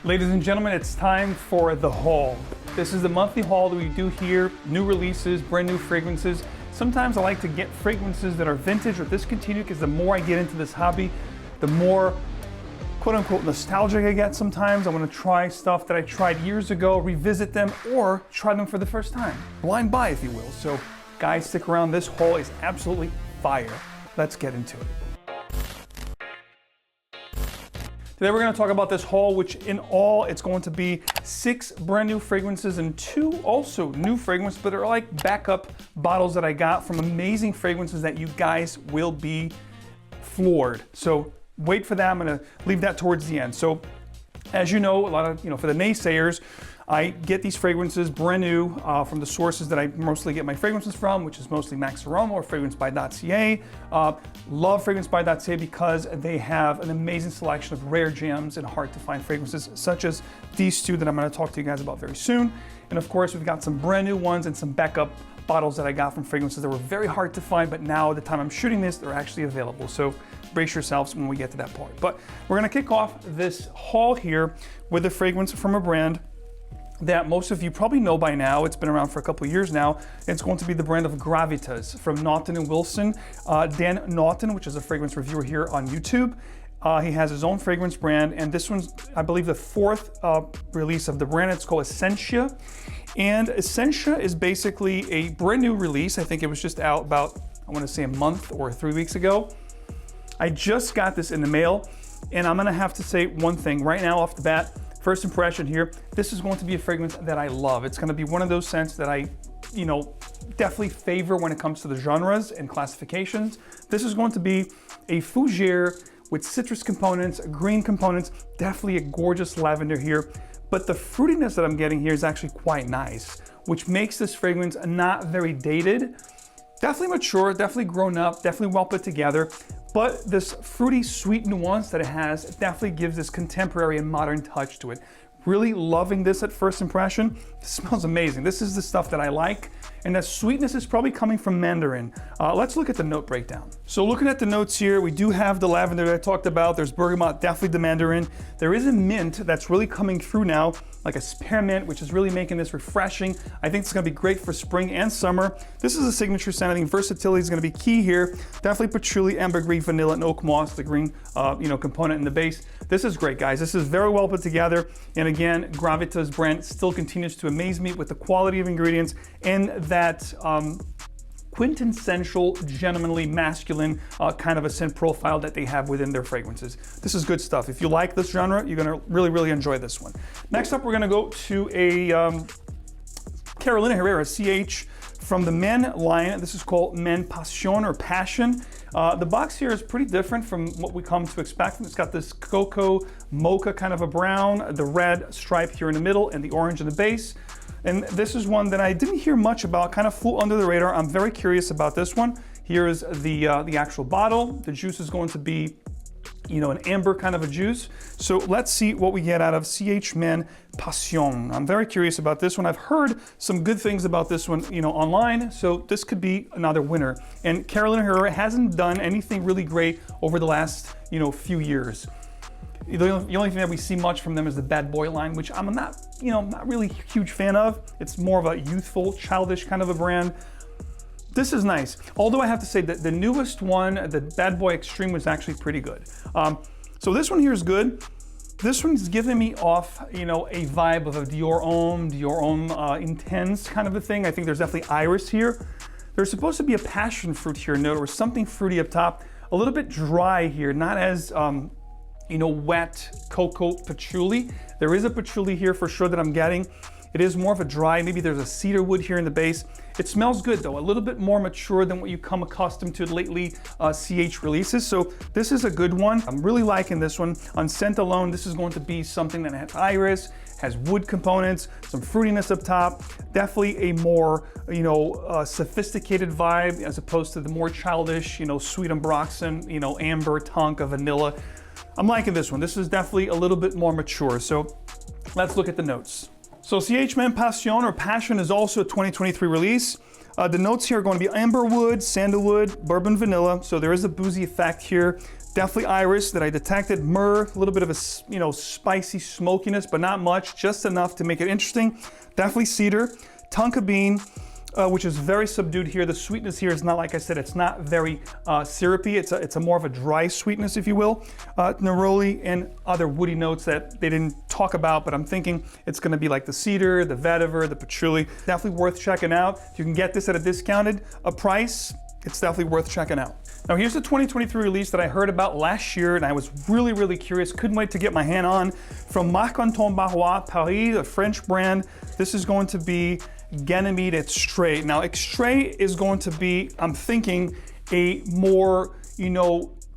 Ladies and gentlemen, it's time for the haul. This is the monthly haul that we do here, new releases, brand new fragrances. Sometimes I like to get fragrances that are vintage or discontinued because the more I get into this hobby, the more quote unquote nostalgic I get sometimes. I want to try stuff that I tried years ago, revisit them, or try them for the first time. Blind buy, if you will. So guys, stick around. This haul is absolutely fire. Let's get into it. Today we're going to talk about this haul, which in all it's going to be 6 brand new fragrances and 2 also new fragrances, but they're like backup bottles that I got from amazing fragrances that you guys will be floored. So wait for that. I'm going to leave that towards the end. So as you know, a lot of, for the naysayers, I get these fragrances brand new from the sources that I mostly get my fragrances from, which is mostly Max Aroma or Fragrance by .ca. Love Fragrance by .ca because they have an amazing selection of rare gems and hard to find fragrances, such as these 2 that I'm going to talk to you guys about very soon. And of course, we've got some brand new ones and some backup bottles that I got from fragrances that were very hard to find, but now at the time I'm shooting this, they're actually available. So brace yourselves when we get to that part. But we're going to kick off this haul here with a fragrance from a brand that most of you probably know by now. It's been around for a couple of years now. It's going to be the brand of Gravitas from Naughton & Wilson. Dan Naughton, which is a fragrance reviewer here on YouTube. He has his own fragrance brand, and this one's, I believe, the 4th release of the brand. It's called Essentia. And Essentia is basically a brand new release. I think it was just out about, I want to say a month or 3 weeks ago. I just got this in the mail, and I'm gonna have to say one thing right now off the bat. First impression here, this is going to be a fragrance that I love. It's going to be one of those scents that I, definitely favor when it comes to the genres and classifications. This is going to be a fougere with citrus components, green components, definitely a gorgeous lavender here. But the fruitiness that I'm getting here is actually quite nice, which makes this fragrance not very dated. Definitely mature, definitely grown up, definitely well put together. But this fruity, sweet nuance that it has definitely gives this contemporary and modern touch to it. Really loving this at first impression. It smells amazing. This is the stuff that I like. And that sweetness is probably coming from mandarin. Let's look at the note breakdown. So looking at the notes here, we do have the lavender that I talked about. There's bergamot, definitely the mandarin. There is a mint that's really coming through now, like a spearmint, which is really making this refreshing. I think it's gonna be great for spring and summer. This is a signature scent. I think versatility is gonna be key here. Definitely patchouli, ambergris, vanilla, and oak moss, the green component in the base. This is great, guys. This is very well put together. And again, Gravitas brand still continues to amaze me with the quality of ingredients and that quintessential, gentlemanly, masculine kind of a scent profile that they have within their fragrances. This is good stuff. If you like this genre, you're gonna really, really enjoy this one. Next up, we're gonna go to a Carolina Herrera CH from the Men line. This is called Men Passion or Passion. The box here is pretty different from what we come to expect. It's got this cocoa mocha kind of a brown, the red stripe here in the middle, and the orange in the base. And this is one that I didn't hear much about, kind of flew under the radar. I'm very curious about this one. Here is the actual bottle. The juice is going to be, an amber kind of a juice. So let's see what we get out of CH Men Passion. I'm very curious about this one. I've heard some good things about this one, online. So this could be another winner. And Carolina Herrera hasn't done anything really great over the last, few years. The only thing that we see much from them is the Bad Boy line, which I'm not really a huge fan of. It's more of a youthful, childish kind of a brand. This is nice. Although I have to say that the newest one, the Bad Boy Extreme, was actually pretty good. So this one here is good. This one's giving me off, a vibe of a Dior Homme Intense kind of a thing. I think there's definitely iris here. There's supposed to be a passion fruit here note or something fruity up top. A little bit dry here, not as wet cocoa patchouli. There is a patchouli here for sure that I'm getting. It is more of a dry, maybe there's a cedar wood here in the base. It smells good though, a little bit more mature than what you come accustomed to lately CH releases. So this is a good one. I'm really liking this one. On scent alone, this is going to be something that has iris, has wood components, some fruitiness up top. Definitely a more, sophisticated vibe as opposed to the more childish, sweet ambroxan, amber, tonka, vanilla. I'm liking this one. This is definitely a little bit more mature. So let's look at the notes. So CH Men Passion or Passion is also a 2023 release. The notes here are going to be amberwood, sandalwood, bourbon vanilla. So there is a boozy effect here. Definitely iris that I detected. Myrrh, a little bit of a, spicy smokiness, but not much, just enough to make it interesting. Definitely cedar. Tonka bean, which is very subdued here. The sweetness here is not, like I said, it's not very syrupy. It's a more of a dry sweetness, if you will. Neroli and other woody notes that they didn't talk about, but I'm thinking it's gonna be like the cedar, the vetiver, the patchouli. Definitely worth checking out. If you can get this at a discounted price, it's definitely worth checking out. Now here's the 2023 release that I heard about last year and I was really, really curious. Couldn't wait to get my hand on. From 𝗏𝗏 Paris, a French brand. This is going to be Ganymede Straight. Now Straight is going to be, I'm thinking, a more,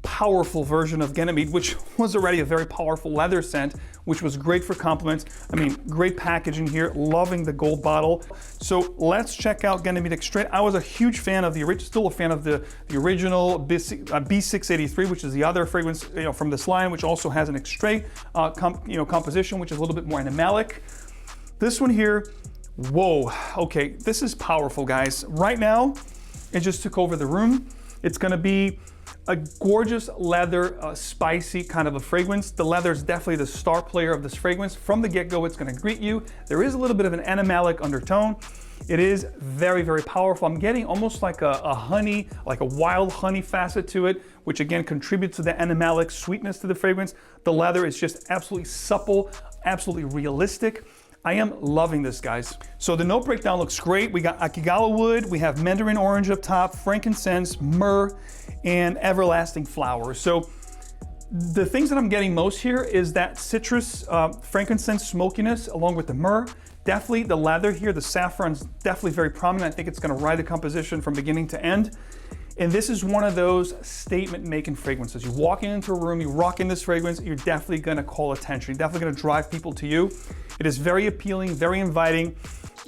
powerful version of Ganymede, which was already a very powerful leather scent, which was great for compliments. I mean, great packaging here, loving the gold bottle. So let's check out Ganymede Straight. I was a huge fan of the original, still a fan of the original B683, which is the other fragrance from this line, which also has an Straight composition, which is a little bit more animalic. This one here, whoa, okay, this is powerful, guys. Right now, it just took over the room. It's gonna be a gorgeous leather, spicy kind of a fragrance. The leather is definitely the star player of this fragrance. From the get-go, it's gonna greet you. There is a little bit of an animalic undertone. It is very, very powerful. I'm getting almost like a honey, like a wild honey facet to it, which again contributes to the animalic sweetness to the fragrance. The leather is just absolutely supple, absolutely realistic. I am loving this, guys. So the note breakdown looks great. We got akigala wood, we have mandarin orange up top, frankincense, myrrh, and everlasting flowers. So the things that I'm getting most here is that citrus, frankincense smokiness along with the myrrh. Definitely the leather here, the saffron's definitely very prominent. I think it's gonna ride the composition from beginning to end. And this is one of those statement-making fragrances. You walk into a room, you rock in this fragrance, you're definitely gonna call attention. You're definitely gonna drive people to you. It is very appealing, very inviting,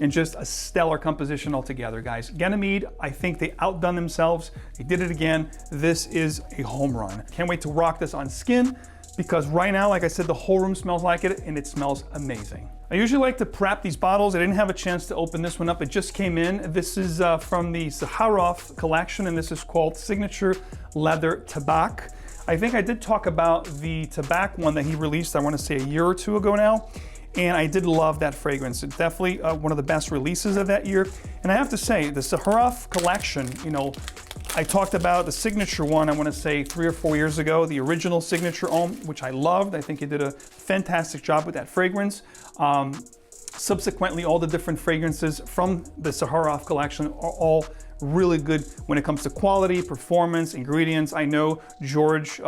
and just a stellar composition altogether, guys. Ganymede, I think they outdone themselves. They did it again. This is a home run. Can't wait to rock this on skin because right now, like I said, the whole room smells like it and it smells amazing. I usually like to prep these bottles. I didn't have a chance to open this one up. It just came in. This is from the 𝗏𝗏 collection, and this is called Signature Leather 𝗏𝗏. I think I did talk about the 𝗏𝗏 one that he released, I want to say a year or two ago now. And I did love that fragrance. It's definitely one of the best releases of that year. And I have to say, the 𝗏𝗏 collection, I talked about the signature one, I want to say 3 or 4 years ago, the original signature Homme, which I loved. I think he did a fantastic job with that fragrance. Subsequently, all the different fragrances from the 𝗏𝗏 collection are all really good when it comes to quality, performance, ingredients. I know George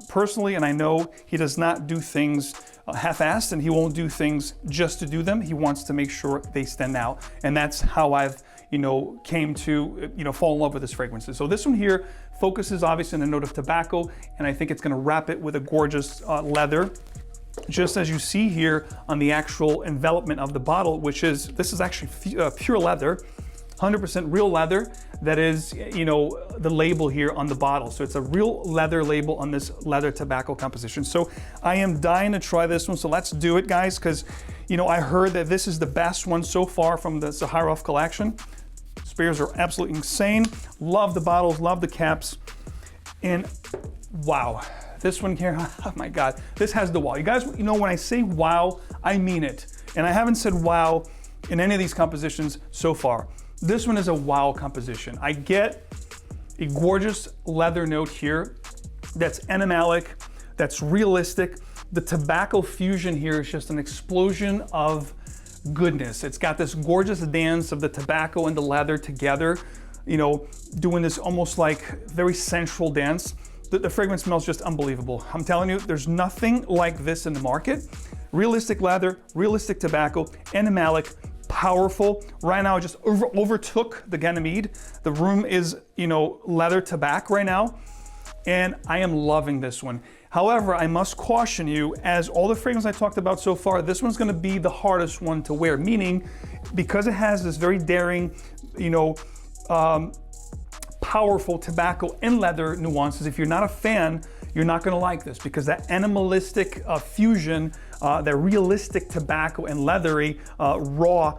personally, and I know he does not do things half-assed, and he won't do things just to do them. He wants to make sure they stand out. And that's how I've came to fall in love with his fragrances. So this one here focuses obviously on a note of tobacco, and I think it's gonna wrap it with a gorgeous leather, just as you see here on the actual envelopment of the bottle, this is actually pure leather, 100% real leather. That is, the label here on the bottle. So it's a real leather label on this leather tobacco composition. So I am dying to try this one. So let's do it, guys, because, I heard that this is the best one so far from the 𝗏𝗏 collection. Sprayers are absolutely insane. Love the bottles, love the caps. And wow, this one here, oh my God, this has the wow. You guys, when I say wow, I mean it. And I haven't said wow in any of these compositions so far. This one is a wow composition. I get a gorgeous leather note here that's animalic, that's realistic. The tobacco fusion here is just an explosion of goodness. It's got this gorgeous dance of the tobacco and the leather together, doing this almost like very sensual dance. The fragrance smells just unbelievable. I'm telling you, there's nothing like this in the market. Realistic leather, realistic tobacco, animalic, powerful. Right now, I just overtook the Ganymede. The room is, leather tobacco right now, and I am loving this one. However, I must caution you, as all the fragrances I talked about so far, this one's gonna be the hardest one to wear, meaning because it has this very daring, powerful tobacco and leather nuances. If you're not a fan, you're not gonna like this because that animalistic fusion, that realistic tobacco and leathery, raw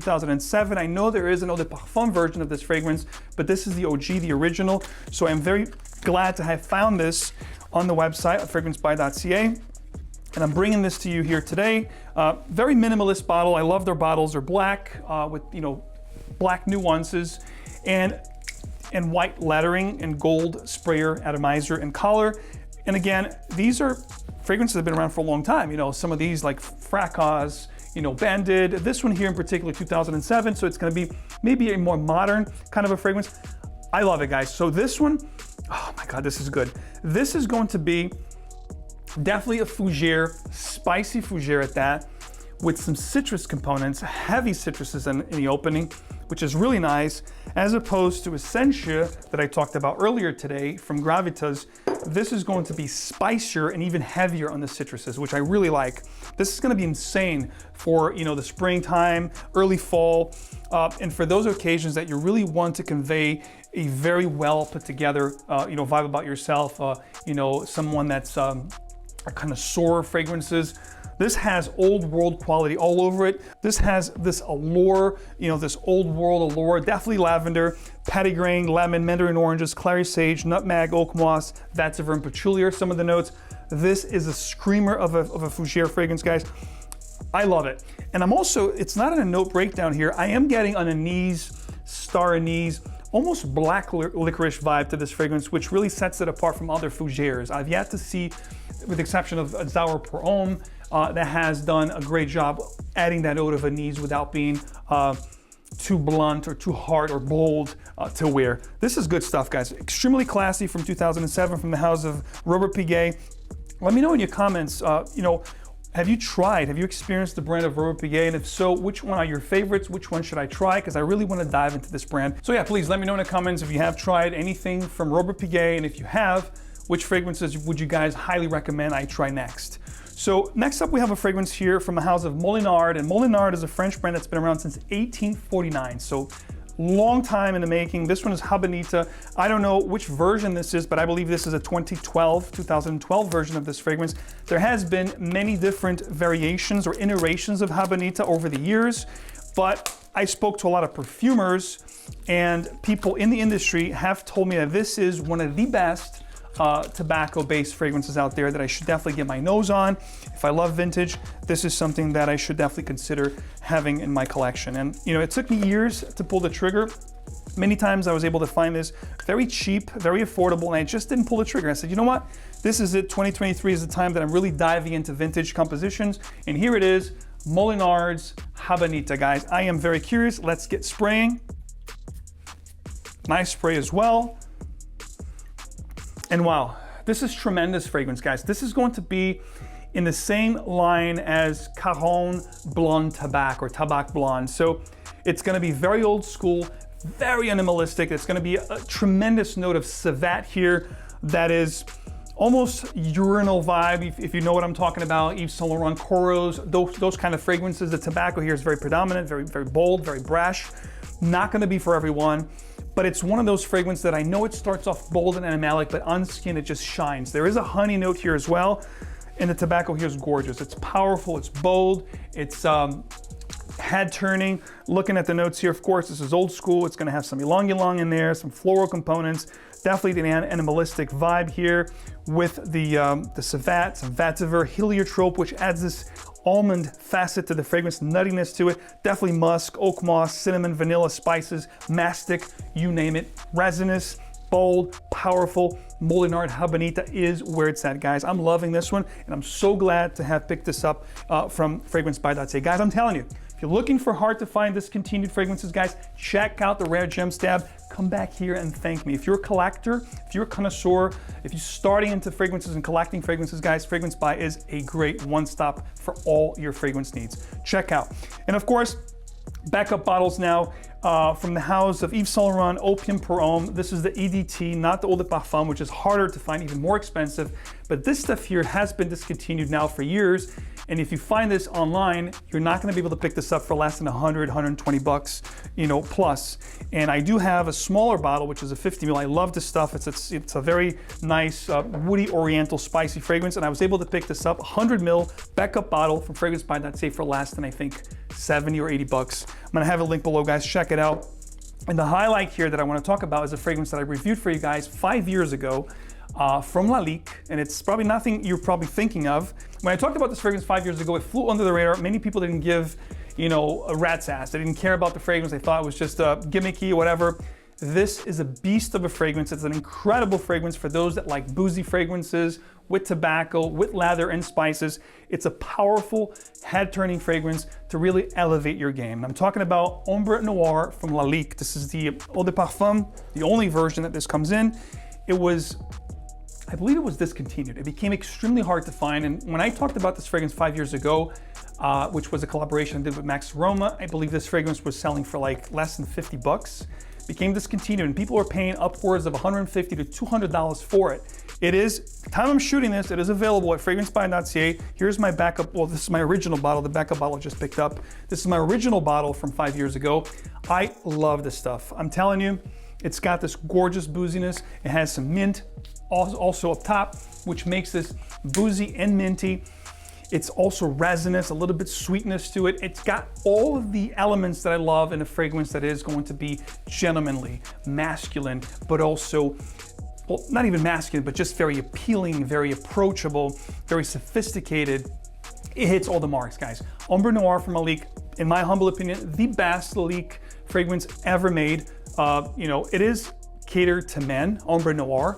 2007. I know there is an Eau de Parfum version of this fragrance, but this is the OG, the original. So I'm very glad to have found this on the website at fragrancebuy.ca. And I'm bringing this to you here today. Very minimalist bottle. I love their bottles. They're black with, you know, black nuances and white lettering and gold sprayer, atomizer, and color. And again, these are fragrances that have been around for a long time. You know, some of these like Fracas, you know, Banded. This one here in particular, 2007. So it's going to be maybe a more modern kind of a fragrance. I love it, guys. So this one, oh my God, this is good. This is going to be definitely a fougere, spicy fougere at that, with some citrus components, heavy citruses in the opening, which is really nice, as opposed to Essentia that I talked about earlier today from Gravitas. This is going to be spicier and even heavier on the citruses, which I really like. This is going to be insane for, you know, the springtime, early fall, and for those occasions that you really want to convey a very well put together, you know, vibe about yourself, you know, someone that's a connoisseur fragrances. This has old world quality all over it. This has this allure, you know, this old world allure, definitely lavender, petitgrain, lemon, mandarin oranges, clary sage, nutmeg, oak moss, vetiver, and patchouli are some of the notes. This is a screamer of a fougere fragrance, guys. I love it. And I'm also, it's not in a note breakdown here, I am getting an anise, star anise, almost black licorice vibe to this fragrance, which really sets it apart from other fougeres. I've yet to see, with the exception of 𝗏𝗏 that has done a great job adding that note of anise without being too blunt or too hard or bold to wear. This is good stuff, guys. Extremely classy from 2007 from the house of Robert Piguet. Let me know in your comments, you know, have you experienced the brand of Robert Piguet? And if so, which one are your favorites? Which one should I try? Because I really want to dive into this brand. So yeah, please let me know in the comments if you have tried anything from Robert Piguet, and if you have, which fragrances would you guys highly recommend I try next? So next up we have a fragrance here from the house of Molinard, and Molinard is a French brand that's been around since 1849. So long time in the making. This one is Habanita. I don't know which version this is, but I believe this is a 2012 version of this fragrance. There has been many different variations or iterations of Habanita over the years, but I spoke to a lot of perfumers and people in the industry have told me that this is one of the best tobacco-based fragrances out there that I should definitely get my nose on. If I love vintage, this is something that I should definitely consider having in my collection. And you know, it took me years to pull the trigger. Many times I was able to find this very cheap, very affordable, and I just didn't pull the trigger. I said, you know what? This is it. 2023 is the time that I'm really diving into vintage compositions. And here it is, Molinard's Habanita, guys. I am very curious. Let's get spraying. Nice spray as well. And wow, this is tremendous fragrance, guys. This is going to be in the same line as Caron Blonde Tabac or Tabac Blonde. So it's gonna be very old school, very animalistic. It's gonna be a tremendous note of civet here that is almost urinal vibe, if you know what I'm talking about. Yves Saint Laurent, Coros, those kind of fragrances. The tobacco here is very predominant, very bold, very brash. Not gonna be for everyone, but it's one of those fragrances that I know it starts off bold and animalic, but on skin it just shines. There is a honey note here as well, and the tobacco here is gorgeous. It's powerful, it's bold, it's head turning. Looking at the notes here, of course, this is old school. It's gonna have some ylang ylang in there, some floral components, definitely the animalistic vibe here with the civet, some vetiver, heliotrope, which adds this almond facet to the fragrance, nuttiness to it. Definitely musk, oak moss, cinnamon, vanilla, spices, mastic, you name it. Resinous, bold, powerful. Molinard Habanita is where it's at, guys. I'm loving this one, and I'm so glad to have picked this up from Fragrance by 𝗏𝗏. Guys, I'm telling you, if you're looking for hard to find discontinued fragrances, guys, check out the Rare Gems tab. Come back here and thank me. If you're a collector, if you're a connoisseur, if you're starting into fragrances and collecting fragrances, guys, Fragrance by is a great one-stop for all your fragrance needs. Check out. And of course, backup bottles now from the house of Yves Saint Laurent, Opium per Homme. This is the EDT, not the 𝗏𝗏, which is harder to find, even more expensive. But this stuff here has been discontinued now for years. And if you find this online, you're not gonna be able to pick this up for less than 100, 120 bucks, you know, plus. And I do have a smaller bottle, which is a 50 ml. I love this stuff. It's a very nice, woody, oriental, spicy fragrance. And I was able to pick this up, 100 ml backup bottle from Fragrance by 𝗏𝗏 for less than, I think, 70 or 80 bucks. I'm gonna have a link below, guys. Check it out. And the highlight here that I want to talk about is a fragrance that I reviewed for you guys 5 years ago from Lalique, and it's probably nothing you're probably thinking of. When I talked about this fragrance 5 years ago, it flew under the radar. Many people didn't give, you know, a rat's ass. They didn't care about the fragrance. They thought it was just gimmicky or whatever. This is a beast of a fragrance. It's an incredible fragrance for those that like boozy fragrances with tobacco, with lather and spices. It's a powerful head-turning fragrance to really elevate your game. I'm talking about Ombre Noir from Lalique. This is the Eau de Parfum, the only version that this comes in. It was, I believe it was discontinued. It became extremely hard to find. And when I talked about this fragrance 5 years ago, which was a collaboration I did with Max Aroma, I believe this fragrance was selling for like less than 50 bucks. Became discontinued, and people were paying upwards of $150 to $200 for it. It is, the time I'm shooting this, it is available at fragrancebuy.ca. Here's my backup, well, this is my original bottle, the backup bottle I just picked up. This is my original bottle from 5 years ago. I love this stuff. I'm telling you, it's got this gorgeous booziness. It has some mint also up top, which makes this boozy and minty. It's also resinous, a little bit sweetness to it. It's got all of the elements that I love in a fragrance that is going to be gentlemanly, masculine, but also, well, not even masculine, but just very appealing, very approachable, very sophisticated. It hits all the marks, guys. Ombre Noir from Lalique, in my humble opinion, the best Lalique fragrance ever made. You know, it is catered to men, Ombre Noir,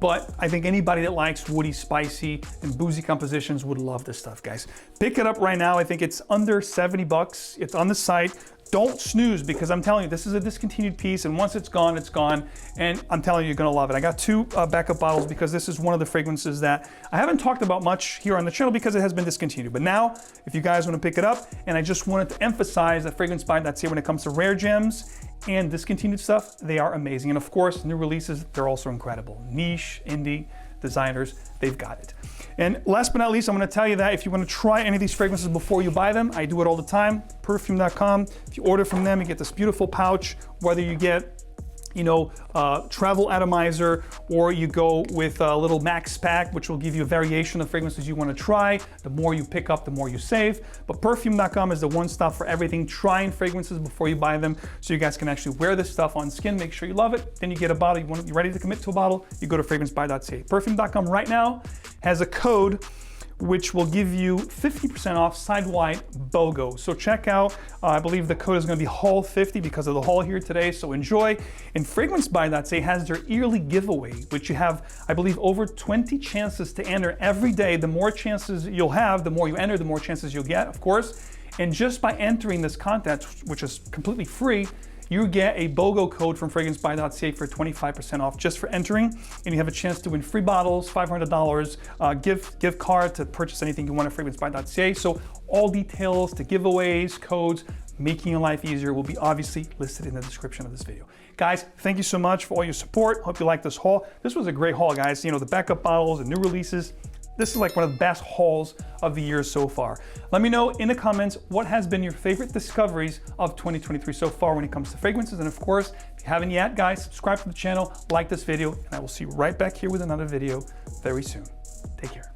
but I think anybody that likes woody, spicy, and boozy compositions would love this stuff, guys. Pick it up right now. I think it's under 70 bucks. It's on the site. Don't snooze, because I'm telling you, this is a discontinued piece, and once it's gone, it's gone. And I'm telling you, you're gonna love it. I got two backup bottles because this is one of the fragrances that I haven't talked about much here on the channel because it has been discontinued. But now, if you guys wanna pick it up, and I just wanted to emphasize that Fragrance by 𝗏𝗏 when it comes to rare gems and discontinued stuff, they are amazing. And of course, new releases, they're also incredible. Niche, indie, designers, they've got it. And last but not least, I'm gonna tell you that if you wanna try any of these fragrances before you buy them, I do it all the time, perfume.com. If you order from them, you get this beautiful pouch, whether you get travel atomizer, or you go with a little MAXPACK, which will give you a variation of fragrances you want to try. The more you pick up, the more you save. But perfume.com is the one stop for everything. Trying fragrances before you buy them, so you guys can actually wear this stuff on skin, make sure you love it. Then you get a bottle, you're ready to commit to a bottle, you go to fragrancebuy.ca. Perfume.com right now has a code which will give you 50% off side-wide BOGO. So check out, I believe the code is gonna be haul50 because of the haul here today, so enjoy. And fragrancebuy.ca has their yearly giveaway, which you have, I believe, over 20 chances to enter every day. The more chances you'll have, the more you enter, the more chances you'll get, of course. And just by entering this contest, which is completely free, you get a BOGO code from fragrancebuy.ca for 25% off just for entering, and you have a chance to win free bottles, $500, gift card to purchase anything you want at fragrancebuy.ca. So all details to giveaways, codes, making your life easier will be obviously listed in the description of this video. Guys, thank you so much for all your support. Hope you liked this haul. This was a great haul, guys. The backup bottles, the new releases. This is like one of the best hauls of the year so far. Let me know in the comments what has been your favorite discoveries of 2023 so far when it comes to fragrances. And of course, if you haven't yet, guys, subscribe to the channel, like this video, and I will see you right back here with another video very soon. Take care.